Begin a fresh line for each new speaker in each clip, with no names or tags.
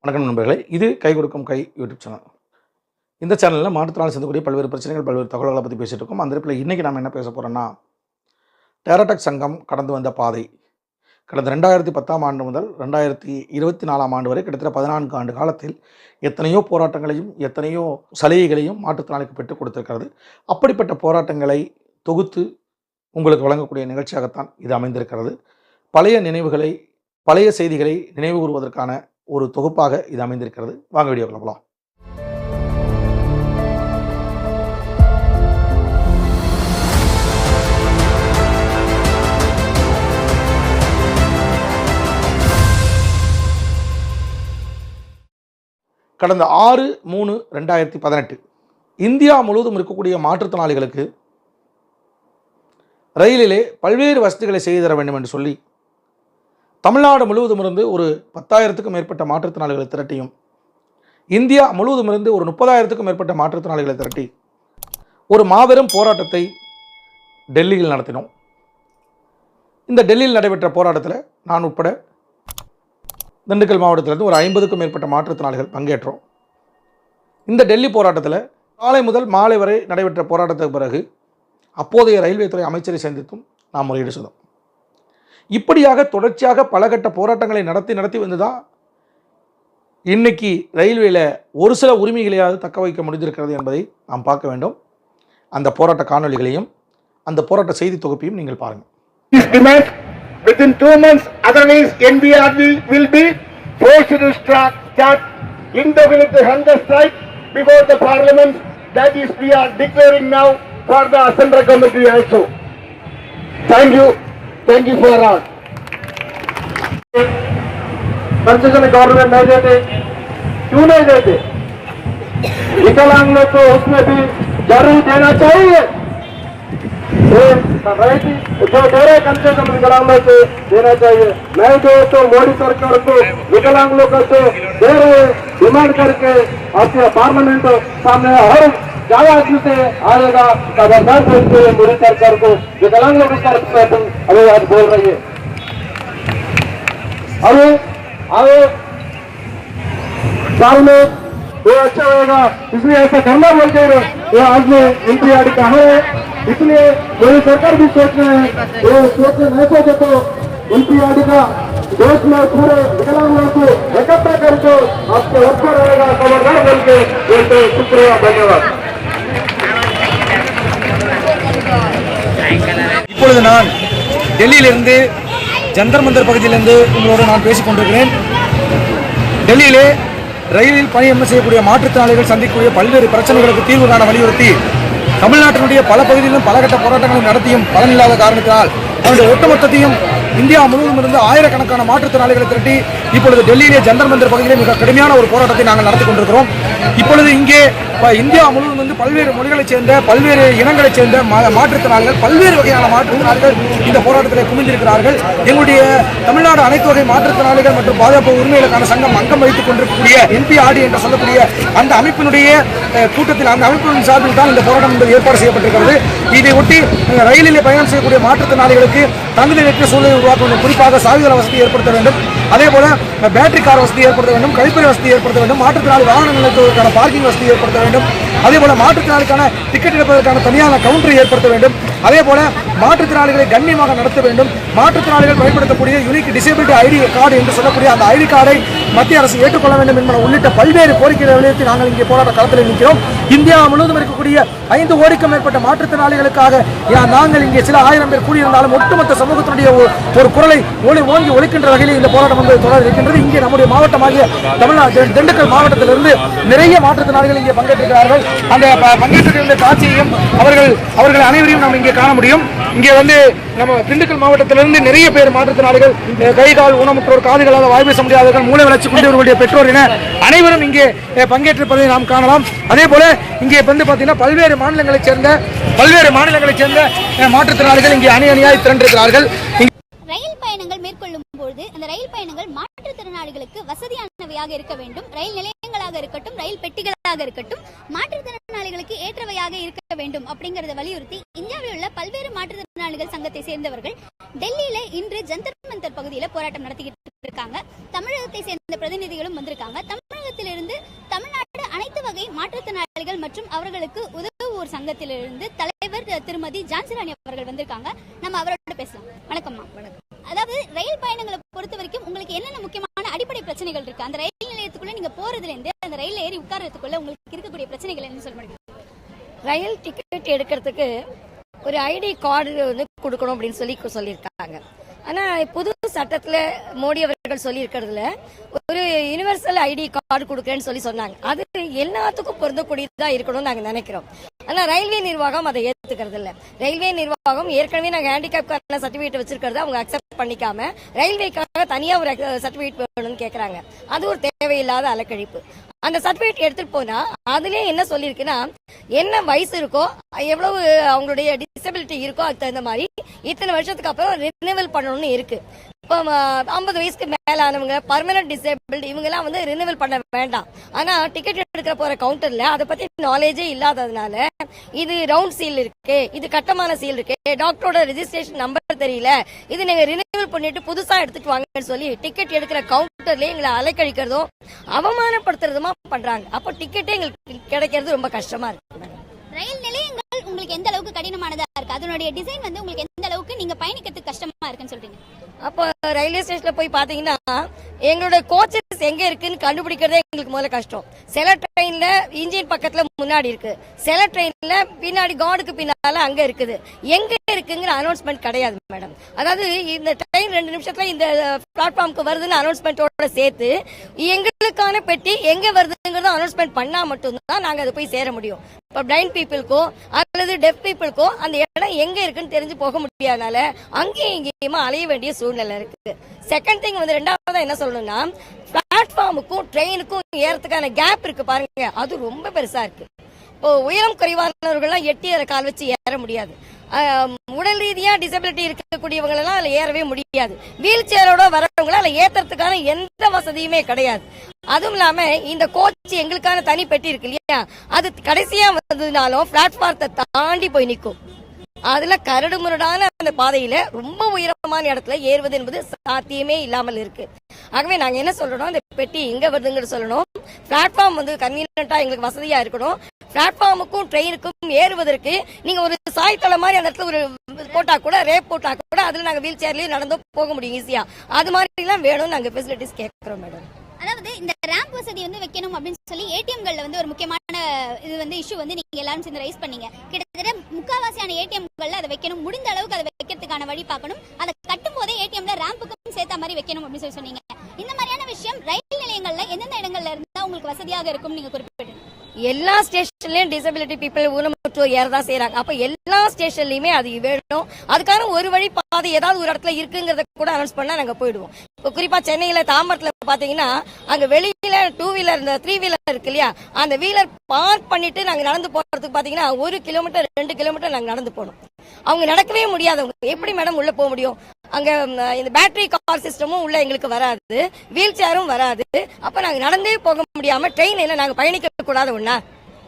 வணக்கம் நண்பர்களே, இது கை கொடுக்கும் கை யூடியூப் சேனல். இந்த சேனலில் மாற்றுத்திறனாளி சந்திக்கக்கூடிய பல்வேறு பிரச்சனைகள், பல்வேறு தகவல்களை பற்றி பேசிகிட்டு இருக்கோம். அந்த இடத்துல இன்றைக்கி நம்ம என்ன பேச போகிறோன்னா, டேராடெக் சங்கம் கடந்து வந்த பாதை. கடந்த 2010ஆம் ஆண்டு முதல் 2024ஆம் ஆண்டு வரை கிட்டத்தட்ட 14 ஆண்டு காலத்தில் எத்தனையோ போராட்டங்களையும் எத்தனையோ சலுகைகளையும் மாற்றுத்திறனாளிக்கு பெற்றுக் கொடுத்திருக்கிறது. அப்படிப்பட்ட போராட்டங்களை தொகுத்து உங்களுக்கு வழங்கக்கூடிய நிகழ்ச்சியாகத்தான் இது அமைந்திருக்கிறது. பழைய நினைவுகளை, பழைய செய்திகளை நினைவு கூறுவதற்கான ஒரு தொகுப்பாக இது அமைந்திருக்கிறது. வாங்க வீடியோக்குள்ள போகலாம். கடந்த 6/3/2018 இந்தியா முழுவதும் இருக்கக்கூடிய மாற்றுத்திறனாளிகளுக்கு ரயிலிலே பல்வேறு வசதிகளை செய்து தர வேண்டும் என்று சொல்லி தமிழ்நாடு முழுவதும் இருந்து ஒரு 10,000க்கும் மேற்பட்ட மாற்றுத்திறனாளிகளை திரட்டியும், இந்தியா முழுவதும் இருந்து ஒரு 30,000க்கும் மேற்பட்ட மாற்றுத்திறனாளிகளை திரட்டி ஒரு மாபெரும் போராட்டத்தை டெல்லியில் நடத்தினோம். இந்த டெல்லியில் நடைபெற்ற போராட்டத்தில் நான் உட்பட திண்டுக்கல் மாவட்டத்திலிருந்து ஒரு 50க்கும் மேற்பட்ட மாற்றுத்திறனாளிகள் பங்கேற்றோம். இந்த டெல்லி போராட்டத்தில் காலை முதல் மாலை வரை நடைபெற்ற போராட்டத்துக்கு பிறகு அப்போதைய ரயில்வே துறை அமைச்சரை சந்தித்தும் நாம் முறையீடு செய்தோம். இப்படியாக தொடர்ச்சியாக பலகட்ட போராட்டங்களை நடத்தி வந்து தான் இன்னைக்கு ரயில்வேல ஒரு சில உரிமைகளையாவது தக்க வைக்க முடிந்திருக்கிறது என்பதை நாம் பார்க்க வேண்டும். அந்த போராட்ட காணொலிகளையும் அந்த போராட்ட செய்தி தொகுப்பையும் நீங்கள் பாருங்கள்.
Within 2 months, otherwise NBR will be forced to start indefinite hunger strike before the parliament. That is, we are declaring now for the central committee also. Thank you for all. Concession government नहीं देते, क्यों नहीं देते? विकलांगों को उसमें भी जरूर देना चाहिए. जो दे रहे कंसेशन विकलांगों को देना चाहिए. नहीं दो तो मोदी सरकार को विकलांगों को तो दे रहे डिमांड करके अपने पार्लियामेंट सामने हर जगह से आएगा. खबरदार बोलते हैं मोदी सरकार को विकलांगों की तरफ से तुम अभी आज बोल रही है. अभी आगे साल में वो अच्छा होगा, इसलिए ऐसा करना बोलते हैं. वो आज में NPR कहा है, इसलिए मोदी सरकार भी सोच रहे हैं. वो सोचे नहीं सोचे तो NPR का देश में पूरे विकलांगों को इकट्ठा करके आपको अच्छा रहेगा. खबरदार बोल के बोलते. शुक्रिया, धन्यवाद.
இப்பொழுது நான் டெல்லியிலிருந்து ஜந்தர் மந்தர் பகுதியிலிருந்து உங்களோடு நான் பேசிக் கொண்டிருக்கிறேன். டெல்லியிலே ரயிலில் பணியமர்த்தம் செய்யக்கூடிய மாற்றுத்திறனாளிகள் சந்திக்கக்கூடிய பல்வேறு பிரச்சனைகளுக்கு தீர்வு காண வலியுறுத்தி தமிழ்நாட்டினுடைய பல பகுதிகளிலும் பலகட்ட போராட்டங்களை நடத்தியும் பலனில்லாத காரணத்தினால் அவருடைய ஒட்டுமொத்தத்தையும் இந்தியா முழுவதும் இருந்து ஆயிரக்கணக்கான மாற்றுத்திறனாளிகளை திரட்டி இப்பொழுது டெல்லியிலே ஜந்தர் மந்தர் பகுதியிலே மிக கடுமையான ஒரு போராட்டத்தை நாங்கள் நடத்தி கொண்டிருக்கிறோம். இப்பொழுது இங்கே இந்தியா முழுவதும் வந்து பல்வேறு மொழிகளைச் சேர்ந்த பல்வேறு இனங்களைச் சேர்ந்த மாற்றுத்திறனாளிகள், பல்வேறு வகையான மாற்றுத்திறனாளிகள் இந்த போராட்டத்தில் குமிந்திருக்கிறார்கள். எங்களுடைய தமிழ்நாடு அனைத்து வகை மாற்றுத்திறனாளிகள் மற்றும் பாதுகாப்பு உரிமைகளுக்கான சங்கம் அங்கம் வகித்துக் கொண்டிருக்கக்கூடிய NPRD என்று சொல்லக்கூடிய அந்த அமைப்பினுடைய கூட்டத்தில், அந்த அமைப்பின் சார்பில் தான் இந்த போராட்டம் என்பது ஏற்பாடு செய்யப்பட்டிருக்கிறது. இதை ஒட்டி ரயிலிலே பயணம் செய்யக்கூடிய மாற்றுத்திறனாளிகளுக்கு தங்குதலுக்கு சூழலை உருவாக்க வேண்டும். குறிப்பாக சாவிதள வசதி ஏற்படுத்த வேண்டும். அதே போல பேட்டரி கார் வசதி ஏற்படுத்த வேண்டும். கழிப்பறை வசதி ஏற்படுத்த வேண்டும். மாற்றுத்திறனாளி வாகனம் நிறுத்துவதற்கான பார்க்கிங் வசதி ஏற்படுத்த வேண்டும். அதே போல மாற்றுத்திறனாளிக்கான டிக்கெட் எடுப்பதற்கான தனியான கவுண்டரை ஏற்படுத்த வேண்டும். அதே போல மாற்றுத்திறனாளிகளை கண்ணியமாக நடத்த வேண்டும். மாற்றுத்திறனாளிகள் பயன்படுத்தக்கூடிய யூனிக் டிசேபிலிட்டி ஐடி கார்டு என்று சொல்லக்கூடிய அந்த ஐடி கார்டை மத்திய அரசு ஏற்றுக்கொள்ள வேண்டும் என்பன உள்ளிட்ட பல்வேறு கோரிக்கைகளை வலியுறுத்தி நாங்கள் இங்கே போராட்ட களத்தில் நிற்கிறோம். இந்தியா முழுவதும் இருக்கக்கூடிய 5 கோடிக்கும் மேற்பட்ட மாற்றுத்திறனாளிகளுக்காக நாங்கள் இங்கே சில ஆயிரம் பேர் கூடியிருந்தாலும் ஒட்டுமொத்த சமூகத்தினுடைய ஒரு குரலை ஓங்கி ஒழிக்கின்ற வகையில் இந்த போராட்டம் என்பது தொடர் இருக்கின்றது. இங்கே நம்முடைய மாவட்டமாகிய தமிழ்நாடு திண்டுக்கல் மாவட்டத்திலிருந்து நிறைய மாற்றுத்திறனாளிகள் இங்கே பங்கேற்றிருக்கிறார்கள். அந்த பங்கேற்றிருந்த காட்சியையும் அவர்கள் அனைவரையும் நாம் இங்கே காண முடியும். இங்கே வந்து நம்ம திண்டுக்கல் மாவட்டத்திலிருந்து நிறைய பேர் மாற்றுத்திறனாளிகள், கை கால் ஊனமுற்றோர், காதுகளால் வாய் பேச முடியாதவர்கள், மூளை வளர்ச்சி கொண்டவர்களுடைய பெற்றோர் என அனைவரும் இங்கே பங்கேற்றிருப்பதை நாம் காணலாம். அதே போல இங்கே வந்து பார்த்தீங்கன்னா பல்வேறு மாநிலங்களைச் சேர்ந்த மாற்றுத்திறனாளிகள் இங்கே அணியாய் திரண்டிருக்கிறார்கள்.
ரயில் பயணங்கள் மேற்கொள்ளும் போது அந்த ரயில் பயணங்கள் மாற்றுத்திறனாளிகளுக்கு வசதியானவையாக இருக்க வேண்டும். ரயில் நிலையங்களாக இருக்கட்டும், ரயில் பெட்டிகளாக இருக்கட்டும், மாற்றுத்திறனாளி மாற்றுத்திறனாளிகளுக்கு ஏற்றவையாக இருக்க வேண்டும் அப்படிங்கறத வலியுறுத்தி இந்தியாவில் உள்ள பல்வேறு மாற்றுத்திறனாளிகள் சங்கத்தை சேர்ந்தவர்கள் டெல்லியில இன்று ஜந்தர் மந்தர் பகுதியில போராட்டம் நடத்திக்கிட்டு இருக்காங்க. தமிழகத்தை சேர்ந்த பிரதிநிதிகளும் வந்திருக்காங்க. தமிழகத்திலிருந்து தமிழ்நாடு அனைத்து வகை மாற்றுத்திறனாளிகள் மற்றும் அவர்களுக்கு உதவுவோர் சங்கத்திலிருந்து தலைவர் திருமதி ஜான்சிராணி அவர்கள் வந்திருக்காங்க. நம்ம அவரோட பேசலாம். வணக்கம்மா. வணக்கம். அதாவது ரயில் பயணங்களை பொறுத்த வரைக்கும் உங்களுக்கு என்னென்ன முக்கியமான அடிப்படை பிரச்சனைகள் இருக்கு? அந்த ரயில் நிலையத்துக்குள்ள நீங்க போறதுல இருந்து அந்த ரயில் ஏறி உட்கார்றதுக்குள்ள உங்களுக்கு இருக்கக்கூடிய பிரச்சனைகள் என்ன சொல்ல முடியும்?
ரயில் டிக்கெட் எடுக்கிறதுக்கு ஒரு ஐடி கார்டு வந்து கொடுக்கணும் அப்படின்னு சொல்லியிருக்காங்க. ஆனால் புது சட்டத்தில் மோடி அவர்கள் சொல்லியிருக்கிறதுல ஒரு யூனிவர்சல் ஐடி கார்டு கொடுக்குறேன்னு சொன்னாங்க. அது எல்லாத்துக்கும் பொருந்தக்கூடியதாக இருக்கணும்னு நாங்கள் நினைக்கிறோம். ஆனால் ரயில்வே நிர்வாகம் அதை ஏற்றுக்கிறது இல்லை. ரயில்வே நிர்வாகம் ஏற்கனவே நாங்கள் ஹேண்டிகேப்கான சர்டிஃபிகேட் வச்சிருக்கிறத அவங்க அக்செப்ட் பண்ணிக்காம ரயில்வேக்காக தனியாக ஒரு சர்டிஃபிகேட் வேணும்னு கேட்குறாங்க. அது ஒரு தேவையில்லாத அலக்கழிப்பு. அந்த சர்டிஃபிகேட் எடுத்துட்டு போனா அதுலயே என்ன சொல்லியிருக்குன்னா, என்ன வயசு இருக்கோ, எவ்வளவு அவங்களுடைய டிசபிலிட்டி இருக்கோ, அதுக்கு தகுந்த மாதிரி இத்தனை வருஷத்துக்கு அப்புறம் ரினிவல் பண்ணணும்னு இருக்கு. இப்போ 50 வயசுக்கு மேலானவங்க, பர்மனன்ட் டிசேபிள்டு, இவங்க எல்லாம் வந்து ரினிவல் பண்ண வேண்டாம். ஆனா டிக்கெட் எடுக்கிற போற கவுண்டர்ல அதை பத்தி நாலேஜே இல்லாததுனால இது ரவுண்ட் சீல் இருக்கு, இது கட்டமான சீல் இருக்கு, டாக்டரோட ரெஜிஸ்ட்ரேஷன் நம்பர் தெரியல, இது நீங்க ரினிவல் பண்ணிட்டு புதுசா எடுத்துட்டு வாங்கன்னு சொல்லி டிக்கெட் எடுக்கிற கவுண்டர்லயே எங்களை அலைக்கழிக்கிறதும் அவமானப்படுத்துறதுமா பண்றாங்க. அப்போ டிக்கெட்டே எங்களுக்கு கிடைக்கிறது ரொம்ப கஷ்டமா இருக்கு.
ரயில் நிலையங்கள் உங்களுக்கு எந்த அளவுக்கு கடினமானதா இருக்கு? அதனுடைய டிசைன் வந்து உங்களுக்கு எந்த அளவுக்கு நீங்க பயணிக்கிறதுக்கு கஷ்டமா இருக்குன்னு சொல்றீங்க?
அப்போ ரயில்வே ஸ்டேஷன்ல போய் பாத்தீங்கன்னா எங்களோட கோச்சஸ் எங்க இருக்குன்னு கண்டுபிடிக்கிறதே எங்களுக்கு முதல்ல கஷ்டம். சில ட்ரெயின்ல இன்ஜின் பக்கத்துல முன்னாடி இருக்கு, சில ட்ரெயின்ல பின்னாடி கார்டுக்கு பின்னால அங்க இருக்குது. எங்க இருக்குங்கிற அனௌன்ஸ்மெண்ட் கிடையாது மேடம். அதாவது இந்த ட்ரெயின் 2 நிமிஷத்துல இந்த பிளாட்ஃபார்முக்கு வருதுன்னு அனௌன்ஸ்மெண்டோட சேர்த்து எங்களுக்கான பெட்டி எங்க வருதுங்கிறத அனௌன்ஸ்மெண்ட் பண்ணா மட்டும்தான் நாங்க அதை போய் சேர முடியும். இப்ப பிளைண்ட் பீப்புளுக்கோ அல்லது டெஃப் பீப்புளுக்கோ அந்த இடம் எங்க இருக்குன்னு தெரிஞ்சு போக முடியாதனால அங்கேயும் இங்கேயுமா அலைய வேண்டிய சூழ்நிலை இருக்கு. செகண்ட் திங் வந்து ரெண்டாவதா என்ன சொல்லணும்னா, பிளாட்ஃபார்முக்கும் ட்ரெயினுக்கும் ஏறதுக்கான கேப் இருக்கு பாருங்க, அது ரொம்ப பெருசா இருக்கு. இப்போ உயரம் குறைவானவர்கள்லாம் எட்டி அதை கால் வச்சு ஏற முடியாது. உடல் ரீதியா டிசபிலிட்டி இருக்கக்கூடியவங்க எல்லாம் அதுல ஏறவே முடியாது. வீல் சேரோட வரவங்கள அதுல ஏத்துறதுக்கான எந்த வசதியுமே கிடையாது. அதுவும் இல்லாம இந்த கோச் எங்களுக்கான தனி பெட்டி இருக்கு இல்லையா, அது கடைசியா வந்ததுனாலும் பிளாட்ஃபார்த்தை தாண்டி போய் நிற்கும். அதுல கரடு முரடான அந்த பாதையில ரொம்ப உயரமான இடத்துல ஏறுவது என்பது சாத்தியமே இல்லாமல் இருக்கு. ஆகவே நாங்க என்ன சொல்றோம், இந்த பெட்டி எங்க வருதுங்கிற சொல்லணும். பிளாட்ஃபார்ம் வந்து கன்வீனியன்ட்டா எங்களுக்கு வசதியா இருக்கணும். பிளாட்ஃபார்முக்கும் ட்ரெயினுக்கும் ஏறுவதற்கு நீங்க ஒரு சாய்த்தளம் மாதிரி அந்த இடத்துல ஒரு போட்டா கூட, ரேப் போட்டா கூட அதுல நாங்க வீல் சேர்லயும் நடந்து போக முடியும் ஈஸியா. அது மாதிரி எல்லாம் வேணும் நாங்க ஃபெசிலிட்டிஸ் கேட்கிறோம் மேடம்.
அதாவது இந்த ரேம்ப் வசதி வந்து வைக்கணும் அப்படின்னு சொல்லி ஏடிஎம்கள்ல வந்து ஒரு முக்கியமான இது வந்து இஷ்யூ வந்து நீங்க எல்லாரும் சேர்ந்து ரைஸ் பண்ணீங்க. கிட்டத்தட்ட முக்காவாசியான ஏடிஎம்கள்ல அதை வைக்கணும், முடிந்த அளவுக்கு அதை வைக்கிறதுக்கான வழி பார்க்கணும், அதை கட்டும் போதே ஏடிஎம்ல ரேம்புக்கும் சேர்த்த மாதிரி வைக்கணும் அப்படின்னு சொல்லி சொன்னீங்க. இந்த மாதிரியான விஷயம் ரயில் நிலையங்கள்ல எந்தெந்த இடங்கள்ல இருந்தா உங்களுக்கு வசதியாக இருக்கும் நீங்க குறிப்பிட்டு?
எல்லா ஸ்டேஷன்லயும் டிசபிலிட்டி பீப்புள் ஊனமுற்றோர் ஏறதான் செய்யறாங்க. அப்ப எல்லா ஸ்டேஷன்லயுமே அது வேணும். அதுக்கான ஒரு வழி பாதை ஏதாவது ஒரு இடத்துல இருக்குங்கிறத கூட அனௌன்ஸ் பண்ணா நாங்க போயிடுவோம். இப்போ குறிப்பா சென்னையில தாம்பரத்துல பாத்தீங்கன்னா அங்க வெளியில 2 வீலர் இந்த 3 வீலர் இருக்கு இல்லையா, அந்த வீலர் பார்க் பண்ணிட்டு நாங்க நடந்து போறதுக்கு பாத்தீங்கன்னா 1 கிலோமீட்டர் 2 கிலோமீட்டர் நாங்க நடந்து போனோம். அவங்க நடக்கவே முடியாதவங்க எப்படி மேடம் உள்ள போக முடியும்? அங்க இந்த பேட்டரி கார் சிஸ்டமும் உள்ள எங்களுக்கு வராது, வீல் சேரும் வராது. அப்ப நாங்க நடந்தே போக முடியாம ட்ரெயின் என்ன நாங்க பயணிக்க கூடாது ஒண்ணா?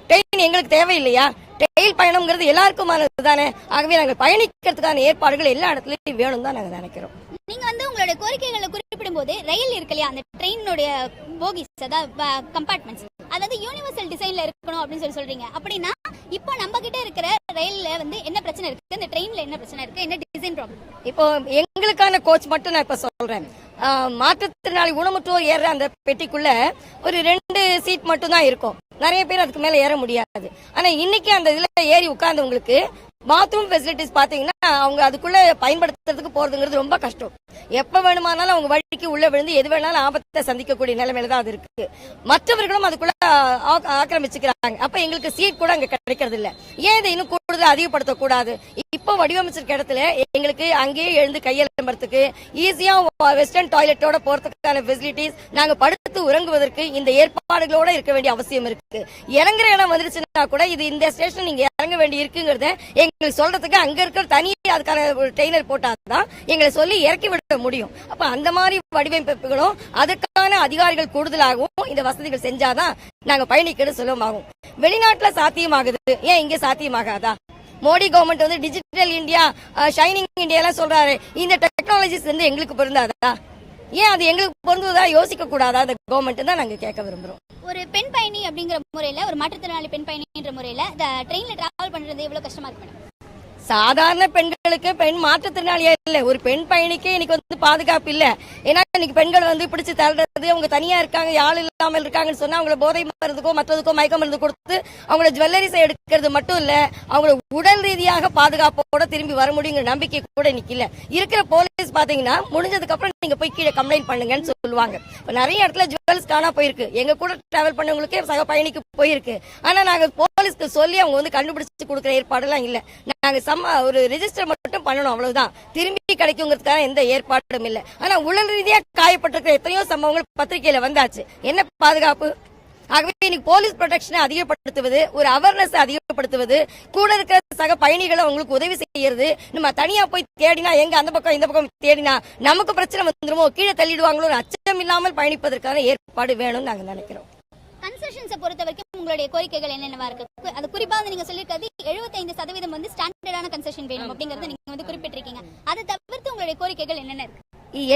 ட்ரெயின் எங்களுக்கு தேவையில்லையா? ரயில் பயணம்ங்கிறது எல்லாருக்குமானது தானே. ஆகவே நாங்கள் பயணிக்கிறதுக்கான ஏற்பாடுகள் எல்லா இடத்துலயும் வேணும் தான் நாங்க நினைக்கிறோம்.
நீங்க வந்து உங்களுடைய கோரிக்கைகளை குறிப்பிடும் போது ரயில் இருக்கு இல்லையா, அந்த ட்ரெயினுடைய போகிஸ் அதாவது கம்பார்ட்மெண்ட்ஸ் அதாவது யூனிவர்சல் டிசைன்ல இருக்கணும் அப்படின்னு சொல்றீங்க. அப்படின்னா இப்போ நம்ம கிட்ட இருக்கிற ரயில்ல வந்து என்ன பிரச்சனை இருக்கு, இந்த ட்ரெயின்ல என்ன பிரச்சனை இருக்கு, என்ன டிசைன் ப்ராப்ளம்?
இப்போ எங்களுக்கான கோச் மட்டும் நான் இப்ப சொல்றேன். மாற்றுத்திறனாளி ஊனமுற்றோர் ஏற அந்த பெட்டிக்குள்ள ஒரு 2 சீட் மட்டும் தான் இருக்கும். நிறைய பேர் அதுக்கு மேல ஏற முடியாது. ஆனா இன்னைக்கு அந்த இதுல ஏறி உட்கார்ந்தவங்களுக்கு பாத்ரூம் ஃபெசிலிட்டிஸ் பாத்தீங்கன்னா அவங்க அதுக்குள்ள பயன்படுத்துறதுக்கு போறதுங்கிறது ரொம்ப கஷ்டம். எப்ப வேணுமானாலும் அவங்க வழிக்கு உள்ள விழுந்து எது வேணாலும் ஆபத்தை சந்திக்கக்கூடிய நிலைமையில தான் அது இருக்கு. மற்றவர்களும் அதுக்குள்ள ஆக்கிரமிச்சுக்கிறாங்க. அப்ப எங்களுக்கு சீட் கூட அங்க கிடைக்கிறது இல்ல. ஏன் இதை இன்னும் கூடுதல் அதிகப்படுத்த கூடாது? இப்ப இப்போ வடிவமைச்சிருக்க இடத்துல எங்களுக்கு அங்கேயே எழுந்து கையெழும்புறதுக்கு ஈஸியா வெஸ்டர்ன் டாய்லெட்டோட போறதுக்கான ஃபெசிலிட்டிஸ், நாங்க படுத்து உறங்குவதற்கு இந்த ஏற்பாடுகளோட இருக்க வேண்டிய அவசியம் இருக்கு. இறங்குற இடம் வந்துருச்சுன்னா கூட இது இந்த ஸ்டேஷன் நீங்க இறங்க வேண்டி இருக்குங்கிறத எங்களுக்கு சொல்றதுக்கு அங்க இருக்கிற தனியே அதுக்கான ஒரு ட்ரெயினர் போட்டாதான் எங்களை சொல்லி இறக்கி விட முடியும். அப்ப அந்த மாதிரி வடிவமைப்புகளும் அதுக்கான அதிகாரிகள் கூடுதலாகவும் இந்த வசதிகள் செஞ்சாதான் நாங்க பயணிக்கிறது சுலபமாகும். வெளிநாட்டுல சாத்தியமாகுது, ஏன் இங்க சாத்தியமாகாதா? மோடி கவர்மெண்ட் வந்து டிஜிட்டல் இந்தியா, ஷைனிங் இந்தியா எல்லாம் சொல்றாரு. இந்த டெக்னாலஜிஸ் வந்து எங்களுக்கு பொருந்தாதா? ஏன் அது எங்களுக்கு பொருந்துவதா யோசிக்க கூடாதா? அந்த கவர்மெண்ட் தான் நாங்க கேட்க விரும்புறோம்.
ஒரு பெண் பயணி அப்படிங்கிற முறையில, ஒரு மாற்றுத்திறனாளி பெண் பயணின்ற முறையில ட்ரெயின்ல டிராவல் பண்றது எவ்வளவு கஷ்டமா இருக்கு மேடம்?
சாதாரண பெண்களுக்கு, பெண் மாற்றுத்திறனாளியா இல்ல, ஒரு பெண் பயணிக்கே இன்னைக்கு வந்து பாதுகாப்பு இல்ல. ஏன்னா இன்னைக்கு பெண்கள் வந்து பிடிச்சு தள்ளுறது, அவங்க தனியா இருக்காங்க, யாழ் இல்லாமல் இருக்காங்கன்னு சொன்னா அவங்கள போதை மருந்துக்கோ மற்றதுக்கோ மயக்க மருந்து கொடுத்து அவங்கள ஜுவல்லரிஸை எடுக்கிறது மட்டும் இல்ல, அவங்கள உடல் ரீதியாக பாதுகாப்போட திரும்பி வர முடியுங்கிற நம்பிக்கை கூட இன்னைக்கு இல்ல. இருக்கிற போலீஸ் பாத்தீங்கன்னா முடிஞ்சதுக்கு அப்புறம் நீங்க போய் கீழே கம்ப்ளைண்ட் பண்ணுங்கன்னு சொல்லுவாங்க. நிறைய இடத்துல ஜுவல்ஸ் காணா போயிருக்கு, எங்க கூட டிராவல் பண்ணவங்களுக்கே சக பயணிக்கு போயிருக்கு. ஆனா நாங்க போலீஸ்க்கு சொல்லி அவங்க வந்து கண்டுபிடிச்சு கொடுக்குற ஏற்பாடு எல்லாம் இல்ல. நாங்க ஒரு ரெஜிஸ்டர் மட்டும் பண்ணணும், அவ்வளவுதான். திரும்பி கிடைக்குங்கிறதுக்கான எந்த ஏற்பாடும் இல்ல. ஆனா உடல் ரீதியா காயப்பட்டிருக்கிற எத்தனையோ சம்பவங்கள் பத்திரிகையில வந்தாச்சு. என்ன பாதுகாப்பு? ஆகவே இன்னைக்கு போலீஸ் ப்ரொடெக்ஷனை அதிகப்படுத்துவது, ஒரு அவேர்னஸ் அதிகப்படுத்துவது, கூட இருக்கிற சக பயணிகளை அவங்களுக்கு உதவி செய்யறது. நம்ம தனியா போய் தேடினா, எங்க அந்த பக்கம் இந்த பக்கம் தேடினா நமக்கு பிரச்சனை வந்துருமோ, கீழே தள்ளிடுவாங்களோ, அச்சம் இல்லாமல் பயணிப்பதற்கான ஏற்பாடு வேணும்னு நாங்க நினைக்கிறோம்.
கன்செஷன்ஸை பொறுத்த வரைக்கும் உங்களுடைய கோரிக்கைகள் என்னென்னவா இருக்கு? அது குறிப்பா வந்து நீங்க சொல்லிருக்கிறது 75% வந்து ஸ்டாண்டர்டான கன்செஷன் வேணும் அப்படிங்கறத நீங்க வந்து குறிப்பிட்டிருக்கீங்க. அதை தவிர்த்து உங்களுடைய கோரிக்கைகள் என்னென்ன இருக்கு?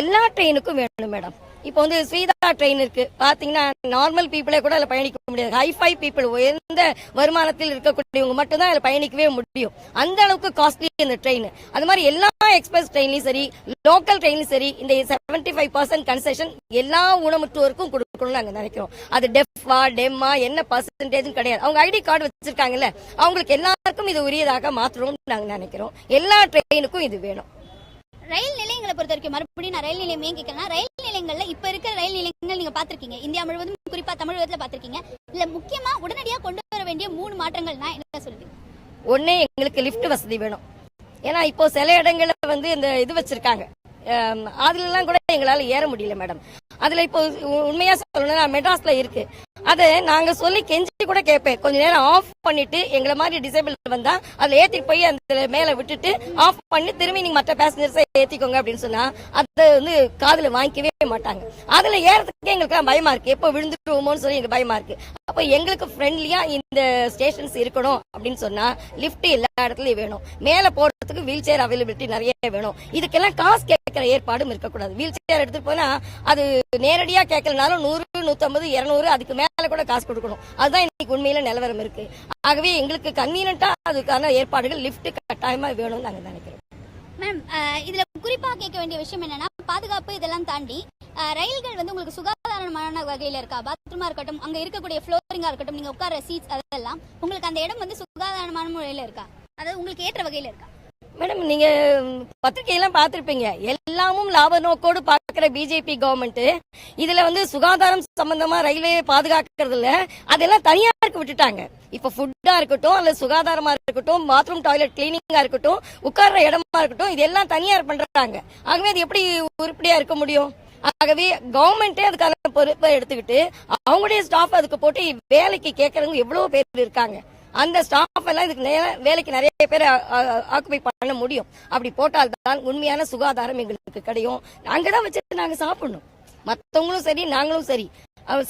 எல்லா ட்ரெயினுக்கும் வேணும் மேடம். இப்போ வந்து ஸ்ரீதா ட்ரெயின் இருக்கு, பாத்தீங்கன்னா நார்மல் பீப்புளே கூட அதுல பயணிக்க முடியாது. ஹைஃபை பீப்புள், உயர்ந்த வருமானத்தில் இருக்கக்கூடியவங்க மட்டும் தான் அதுல பயணிக்கவே முடியும். அந்த அளவுக்கு காஸ்ட்லி இந்த ட்ரெயின். அது மாதிரி எல்லா எக்ஸ்பிரஸ் ட்ரெயின்லயும் சரி, லோக்கல் ட்ரெயின்லயும் சரி, இந்த 75% கன்செஷன் எல்லா ஊனமுற்றோருக்கும் கொடுக்கணும்னு நாங்க நினைக்கிறோம். அது டெஃபா டெம்மா என்ன பர்சன்டேஜ் கிடையாது. அவங்க ஐடி கார்டு வச்சிருக்காங்கல்ல, அவங்களுக்கு எல்லாருக்கும் இது உரியதாக மாற்றணும்னு நாங்க நினைக்கிறோம். எல்லா ட்ரெயினுக்கும் இது வேணும்.
ரயில் நிலையங்களை பொறுத்த வரைக்கும் மறுபடியும் நான் ரயில் நிலையம் ஏன் கேட்கலாம், ரயில் நிலையங்கள்ல இப்ப இருக்கிற ரயில் நிலையங்கள் நீங்க பாத்திருக்கீங்க, இந்தியா முழுவதும் குறிப்பா தமிழகத்துல பாத்திருக்கீங்க. இல்ல முக்கியமா உடனடியா கொண்டு வர வேண்டிய 3 மாற்றங்கள்னா என்ன சொல்லுவீங்க?
ஒண்ணு, எங்களுக்கு லிஃப்ட் வசதி வேணும். ஏன்னா இப்போ சில இடங்கள்ல வந்து இந்த இது வச்சிருக்காங்க, அதுல எல்லாம் கூட எங்களால ஏற முடியல மேடம். அதுல இப்போ உண்மையா சொல்லணும்னா மெட்ராஸ்ல இருக்கு, அதை நாங்க சொல்லி கெஞ்சி கூட கேட்பேன், கொஞ்ச நேரம் ஆஃப் பண்ணிட்டு எங்களை மாதிரி டிசேபிள் வந்தா அதுல ஏத்திட்டு போய் அந்த மேல விட்டுட்டு ஆஃப் பண்ணி திரும்பி நீங்க மற்ற பேசஞ்சர்ஸை ஏத்திக்கோங்க அப்படின்னு சொன்னா அதை வந்து காதுல வாங்கிக்கவே மாட்டாங்க. அதுல ஏறதுக்கு எங்களுக்கு பயமா இருக்கு, எப்போ விழுந்துருவோமோன்னு சொல்லி எங்களுக்கு பயமா இருக்கு. அப்ப எங்களுக்கு ஃப்ரெண்ட்லியா இந்த ஸ்டேஷன்ஸ் இருக்கணும் அப்படின்னு சொன்னா லிப்ட் எல்லா இடத்துலயும் வேணும். மேல போறதுக்கு வீல் சேர் அவைலபிலிட்டி நிறைய வேணும். இதுக்கெல்லாம் காசு கேட்கிற ஏற்பாடும் இருக்கக்கூடாது. வீல் சேர் எடுத்துட்டு போனா அது நேரடியா கேட்கலனாலும் 100, 150, 200 அதுக்கு மேல கூட காசு கொடுக்கணும். அதுதான் இன்னைக்கு உண்மையில நிலவரம் இருக்கு. ஆகவே எங்களுக்கு கன்வீனியன்ட்டா அதுக்கான ஏற்பாடுகள் லிப்ட் கட்டாயமா வேணும்னு நாங்க நினைக்கிறோம்.
மேம், இதுல குறிப்பா கேட்க வேண்டிய விஷயம் என்னன்னா, பாதுகாப்பு இதெல்லாம் தாண்டி ரயில்கள் வந்து உங்களுக்கு சுகாதாரமான வகையில இருக்கா? பாத்ரூமா இருக்கட்டும், அங்க இருக்கக்கூடிய ஃப்ளோரிங்கா இருக்கட்டும், நீங்க உட்கார சீட்ஸ் அதெல்லாம் உங்களுக்கு அந்த இடம் வந்து சுகாதாரமான முறையில இருக்கா? அதாவது உங்களுக்கு ஏற்ற வகையில இருக்கா?
மேடம், நீங்க பத்திரிகையெல்லாம் பார்த்திருப்பீங்க, எல்லாமும் லாப நோக்கோடு பாக்குற பிஜேபி கவர்மெண்ட் இதுல வந்து சுகாதாரம் சம்பந்தமா ரயில்வே பாதுகாக்கிறது இல்ல, அதெல்லாம் தனியாருக்கு விட்டுட்டாங்க. இப்ப ஃபுட்டா இருக்கட்டும், அல்ல சுகாதாரமா இருக்கட்டும், பாத்ரூம் டாய்லெட் கிளீனிங்கா இருக்கட்டும், உட்கார்ற இடமா இருக்கட்டும், இதெல்லாம் தனியார் பண்றாங்க. ஆகவே அது எப்படி உருப்படியா இருக்க முடியும்? ஆகவே கவர்மெண்டே அதுக்கான பொறுப்பை எடுத்துக்கிட்டு அவங்களுடைய ஸ்டாஃப் அதுக்கு போட்டு வேலைக்கு கேட்கறவங்க எவ்வளவு பேர் இருக்காங்க. அந்த ஸ்டாஃப் எல்லாம் இதுக்கு வேலைக்கு நிறைய பேர் ஆக்குபை பண்ண முடியும். அப்படி போட்டால்தான் உண்மையான சுகாதாரம் எங்களுக்கு கிடைக்கும். அங்கதான் வச்சுட்டு நாங்க சாப்பிடணும், மத்தவங்களும் சரி நாங்களும் சரி.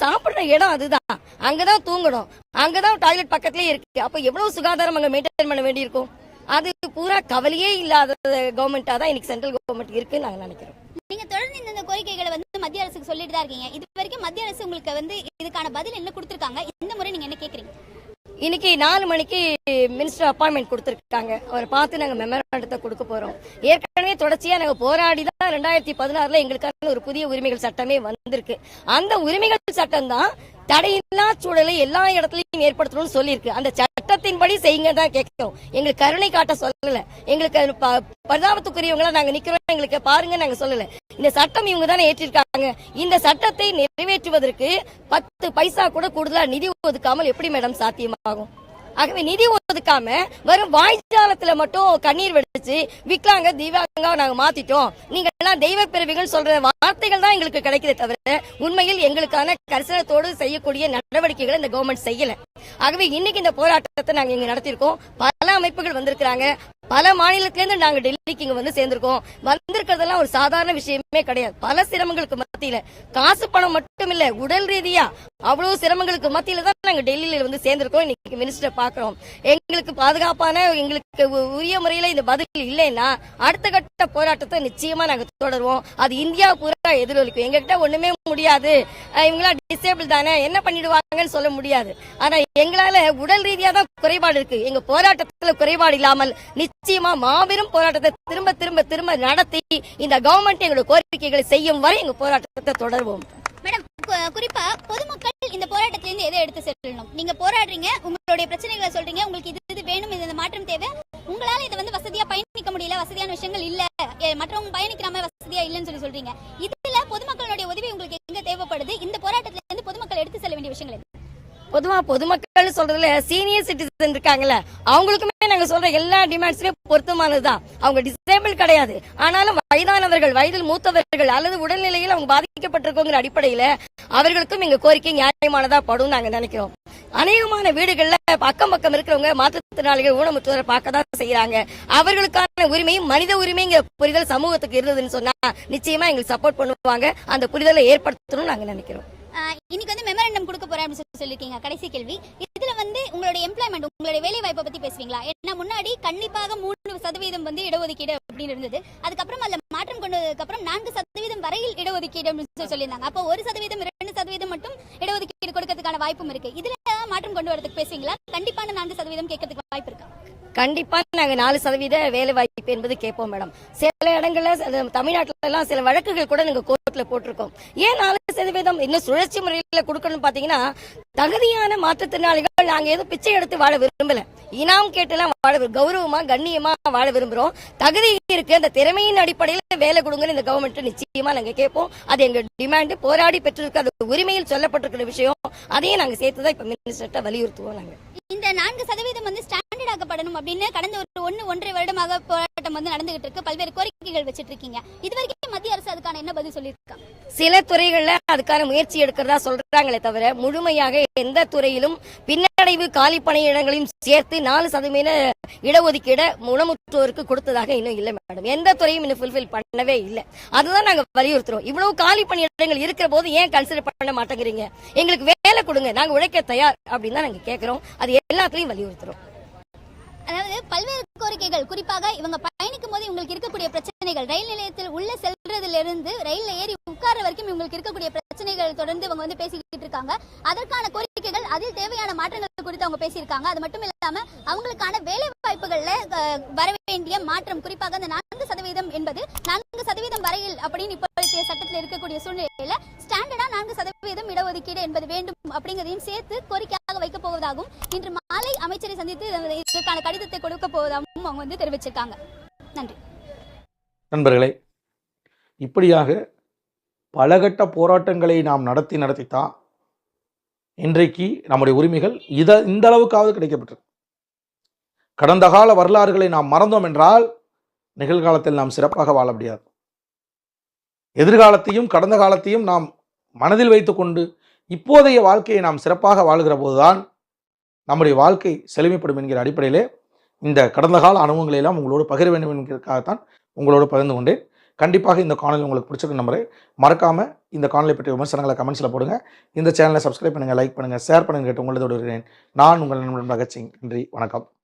சாப்பிடுற இடம் அதுதான், அங்கதான் தூங்கணும், அங்கதான் டாய்லெட் பக்கத்துலயே இருக்கு. அப்ப எவ்வளவு சுகாதாரம் அங்க மெயின்டைன் பண்ண வேண்டி இருக்கும்? அது பூரா கவலையே இல்லாத கவர்மெண்டா தான் இன்னைக்கு சென்ட்ரல் கவர்மெண்ட் இருக்குன்னு நாங்க நினைக்கிறோம்.
நீங்க தொடர்ந்து இந்த கோரிக்கைகளை வந்து மத்திய அரசுக்கு சொல்லிட்டு தான் இருக்கீங்க. இது வரைக்கும் மத்திய அரசு உங்களுக்கு வந்து இதுக்கான பதில் என்ன கொடுத்திருக்காங்க? இந்த முறை நீங்க என்ன கேக்குறீங்க?
இன்னைக்கு 4 மணிக்கு மினிஸ்டர் அப்பாயின்மெண்ட் கொடுத்திருக்காங்க. அவரை பார்த்து நாங்க மெமரண்டத்தை கொடுக்க போறோம். ஏற்கனவே தொடர்ச்சியா நாங்க போராடி தான் 2016 எங்களுக்கான ஒரு புதிய உரிமைகள் சட்டமே வந்திருக்கு. அந்த உரிமைகள் சட்டம் தான் தடையில்லா சூழலை எல்லா இடத்துலயும் ஏற்படுத்தணும்னு சொல்லியிருக்கு. அந்த சட்டத்தின்படி செய்யுங்க தான் கேட்கிறோம். எங்களுக்கு கருணை காட்ட சொல்லல, எங்களுக்கு பரிதாபத்துக்குரியவங்களா நாங்க நிக்கிறோம், எங்களுக்கு பாருங்க நாங்க சொல்லல. இந்த சட்டம் இவங்க தானே ஏற்றிருக்காங்க. இந்த சட்டத்தை நிறைவேற்றுவதற்கு 10 பைசா கூட கூடுதலா நிதி ஒதுக்காமல் எப்படி மேடம் சாத்தியமாகும்? ஆகவே நிதி ஒதுக்காம வெறும் வாய்ஜாலத்துல மட்டும் கண்ணீர் வெடிச்சு விக்கலாங்க திவ்யாங்கா நாங்க மாத்திட்டோம், நீங்க எல்லாம் தெய்வ பிறவிகள் சொல்ற வார்த்தைகள் தான் எங்களுக்கு கிடைக்கிறதே தவிர உண்மையில் எங்களுக்கான கரிசனத்தோடு செய்யக்கூடிய நடவடிக்கைகளை இந்த கவர்மெண்ட் செய்யல. ஆகவே இன்னைக்கு இந்த போராட்டத்தை நாங்க இங்க நடத்திருக்கோம். பல அமைப்புகள் வந்திருக்கிறாங்க, பல மாநிலத்திலிருந்து நாங்க டெல்லிக்கு இங்க வந்து சேர்ந்திருக்கோம். வந்திருக்கிறதெல்லாம் ஒரு சாதாரண விஷயமே கிடையாது. பல சிரமங்களுக்கு மத்தியில, காசு பணம் மட்டும் இல்ல, உடல் ரீதியா அவ்வளவு சிரமங்களுக்கு மத்தியில தான் நாங்க டெல்லியில வந்து சேர்ந்திருக்கோம். இன்னைக்கு மினிஸ்டர் பாக்குறோம். எங்களுக்கு பாதுகாப்பான, எங்களுக்கு உரிய முறையில இந்த பதில் இல்லைன்னா அடுத்த கட்ட போராட்டத்தை நிச்சயமா நாங்க தொடருவோம். அது இந்தியா பூரா எதிரொலிக்கும். எங்ககிட்ட ஒண்ணுமே முடியாது, இவங்களா டிசேபிள் தானே, என்ன பண்ணிடுவாங்கன்னு சொல்ல முடியாது. ஆனா எங்களால உடல் ரீதியா தான் குறைபாடு இருக்கு. எங்க போராட்டத்துல குறைபாடு இல்லாமல் நிச்சயமா மாபெரும் போராட்டத்தை திரும்ப திரும்ப திரும்ப நடத்தி இந்த கவர்மெண்ட் எங்களோட கோரிக்கைகளை செய்யும் வரை எங்க போராட்டத்தை தொடர்வோம்.
மேடம், குறிப்பா பொதுமக்கள் இந்த போராட்டத்துல இருந்து எதை எடுத்து செல்லணும்? நீங்க போராடுறீங்க, உங்களுடைய பிரச்சனைகளை சொல்றீங்க, உங்களுக்கு இது வேணும், இந்த மாற்றம் தேவை, உங்களால இதை வந்து வசதியா பயணிக்க முடியல, வசதியான விஷயங்கள் இல்ல, மற்றவங்க பயணிக்கிற மாதிரி வசதியா இல்லைன்னு சொல்றீங்க. இதுல பொதுமக்களுடைய உதவி உங்களுக்கு எங்க தேவைப்படுது? இந்த போராட்டத்துல இருந்து பொதுமக்கள் எடுத்து செல்ல வேண்டிய விஷயங்கள் என்ன?
பொதுவா பொதுமக்கள் சொல்றதுல சீனியர் சிட்டிசன் இருக்காங்கல்ல, அவங்களுக்குமே நாங்க சொல்ற எல்லா டிமாண்ட்ஸுமே பொருத்தமானதுதான். அவங்க டிசேபிள் கிடையாது, ஆனாலும் வயதானவர்கள், வயதில் மூத்தவர்கள் அல்லது உடல்நிலையில் அவங்க பாதிக்கப்பட்டிருக்கோங்கிற அடிப்படையில அவர்களுக்கும் எங்க கோரிக்கை நியாயமானதா படும் நாங்க நினைக்கிறோம். அநேகமான வீடுகள்ல அக்கம் பக்கம் இருக்கிறவங்க மாற்றுத்திறனாளிகள், ஊனமுற்றோரை பார்க்க தான் செய்யறாங்க. அவர்களுக்கான உரிமையும் மனித உரிமைங்கிற புரிதல் சமூகத்துக்கு இருந்ததுன்னு சொன்னா நிச்சயமா எங்களுக்கு சப்போர்ட் பண்ணுவாங்க. அந்த புரிதலை ஏற்படுத்தணும்னு நாங்க நினைக்கிறோம்.
இன்னைக்கு வந்து மெமரண்டம் கொடுக்க போறேன் அப்படின்னு சொல்லிருக்கீங்க. கடைசி கேள்வி, இதுல வந்து உங்களுடைய எம்ப்ளாய்மெண்ட், உங்களுடைய வேலை வாய்ப்பை பத்தி பேசுவீங்களா? ஏன்னா முன்னாடி கண்டிப்பாக 3% வந்து இடஒதுக்கீடு அப்படின்னு இருந்தது. அதுக்கப்புறம் அதுல மாற்றம் கொண்டதுக்கு அப்புறம் 4% வரையில் இடஒதுக்கீடு அப்படின்னு சொல்லியிருந்தாங்க. அப்போ 1%, 2% மட்டும் இடஒதுக்கீடு கொடுக்கறதுக்கான வாய்ப்பும் இருக்கு. இதுல மாற்றம் கொண்டு வரதுக்கு பேசுவீங்களா? கண்டிப்பான 4% கேட்கறதுக்கு வாய்ப்பு இருக்கா?
கண்டிப்பா நாங்க 4% வேலை வாய்ப்பு என்பது கேட்போம் மேடம். சில இடங்கள்ல தமிழ்நாட்டுல எல்லாம் சில வழக்குகள் கூட நாங்க கோர்ட்ல போட்டிருக்கோம். ஏன் 4%? இன்னும் சுழற்சி முறையில கொடுக்கணும்னு பாத்தீங்கன்னா, தகுதியான மாற்றுத்திறனாளிகள் நாங்க ஏதோ பிச்சை எடுத்து வாழ விரும்பல, இனாம் கேட்டுலாம் வாழ, கௌரவமா கண்ணியமா வாழ விரும்புறோம். தகுதி இருக்கு, அந்த திறமையின் அடிப்படையில வேலை கொடுங்கன்னு இந்த கவர்மெண்ட் நிச்சயமா நாங்க கேட்போம். அது எங்க டிமாண்ட், போராடி பெற்றிருக்க அது உரிமையில் சொல்லப்பட்டிருக்கிற விஷயம். அதையும் நாங்க சேர்த்துதான் இப்ப மினிஸ்டர்ட்ட வலியுறுத்துவோம். நாங்க
இந்த 4% வந்து ஸ்டாண்டர்ட் ஆக்கப்படணும் அப்படின்னு கடந்த ஒரு 1.5 வருடமாக போராட்டம் வந்து நடந்துகிட்டு இருக்கு. பல்வேறு கோரிக்கைகள் வச்சிட்டு இருக்கீங்க. இதுவரைக்கும் மத்திய அரசு அதுக்கான என்ன பதில் சொல்லியிருக்காங்க?
சில துறைகள்ல அதுக்கான முயற்சி எடுக்கிறதா சொல்றாங்களே தவிர முழுமையாக எந்த துறையிலும் பின்னடைவு காலி பணியிடங்களையும் சேர்த்து 4% இடஒதுக்கீடு ஊனமுற்றோருக்கு கொடுத்ததாக இன்னும் இல்லை மேடம். எந்த துறையும் இன்னும் ஃபுல்ஃபில் பண்ணவே இல்லை. அதுதான் நாங்க வலியுறுத்துறோம். இவ்வளவு காலி பணியிடங்கள் இருக்கிற போது ஏன் கன்சிடர் பண்ண மாட்டேங்கிறீங்க? எங்களுக்கு வேலை கொடுங்க, நாங்க உழைக்க தயார் அப்படின்னு தான் நாங்க கேட்கிறோம். அது எல்லாத்துலயும் வலியுறுத்துறோம்.
அதாவது பல்வேறு கோரிக்கைகள், குறிப்பாக இவங்க பயணிக்கும் போது இவங்களுக்கு இருக்கக்கூடிய பிரச்சனைகள், ரயில் நிலையத்தில் உள்ள செல்றதுல இருந்து ரயில்ல ஏறி உட்கார்ற வரைக்கும் இவங்களுக்கு இருக்கக்கூடிய பிரச்சனைகள் தொடர்ந்து இவங்க வந்து பேசிக்கிட்டு இருக்காங்க. அதற்கான கோரிக்கைகள், அதில் தேவையான மாற்றங்கள் குறித்து அவங்க பேசியிருக்காங்க. அது மட்டும் இல்லாம அவங்களுக்கான வேலை வாய்ப்புகள்ல வர வேண்டிய மாற்றம், குறிப்பாக அந்த 4% என்பது 4% வரையில் அப்படின்னு இப்போதைய சட்டத்தில் இருக்கக்கூடிய சூழ்நிலையில ஸ்டாண்டர்டா 4% இடஒதுக்கீடு என்பது வேண்டும் அப்படிங்கறதையும் சேர்த்து கோரிக்கையாக வைக்க போவதாகவும், இன்று மாலை அமைச்சரை சந்தித்து இதற்கான கடிதத்தை கொடுக்க போவதாகவும் அவங்க வந்து தெரிவிச்சிருக்காங்க. நன்றி
நண்பர்களே. இப்படியாக பலகட்ட போராட்டங்களை நாம் நடத்தித்தான் இன்றைக்கு நம்முடைய உரிமைகள் இந்த அளவுக்காவது கிடைக்கப்பட்டிருக்கு. கடந்த கால வரலாறுகளை நாம் மறந்தோம் என்றால் நிகழ்காலத்தில் நாம் சிறப்பாக வாழ முடியாது. எதிர்காலத்தையும் கடந்த காலத்தையும் நாம் மனதில் வைத்துக்கொண்டு இப்போதைய வாழ்க்கையை நாம் சிறப்பாக வாழுகிற போதுதான் நம்முடைய வாழ்க்கை செழுமைப்படும் என்கிற அடிப்படையிலே இந்த கடந்த கால அனுபவங்களை எல்லாம் உங்களோடு பகிர வேண்டும் என்கிறதுக்காகத்தான் உங்களோடு பகிர்ந்து கொண்டேன். கண்டிப்பாக இந்த காணொலி உங்களுக்கு பிடிச்சிருக்க நம்பரை மறக்காம இந்த காணொலி பற்றிய விமர்சனங்களை கமெண்ட்ஸில் போடுங்க. இந்த சேனலை சப்ஸ்கிரைப் பண்ணுங்க, லைக் பண்ணுங்க, ஷேர் பண்ணுங்க கேட்டு உங்களோட வருகிறேன். நான் உங்கள் நண்பன் பகத் சிங். நன்றி, வணக்கம்.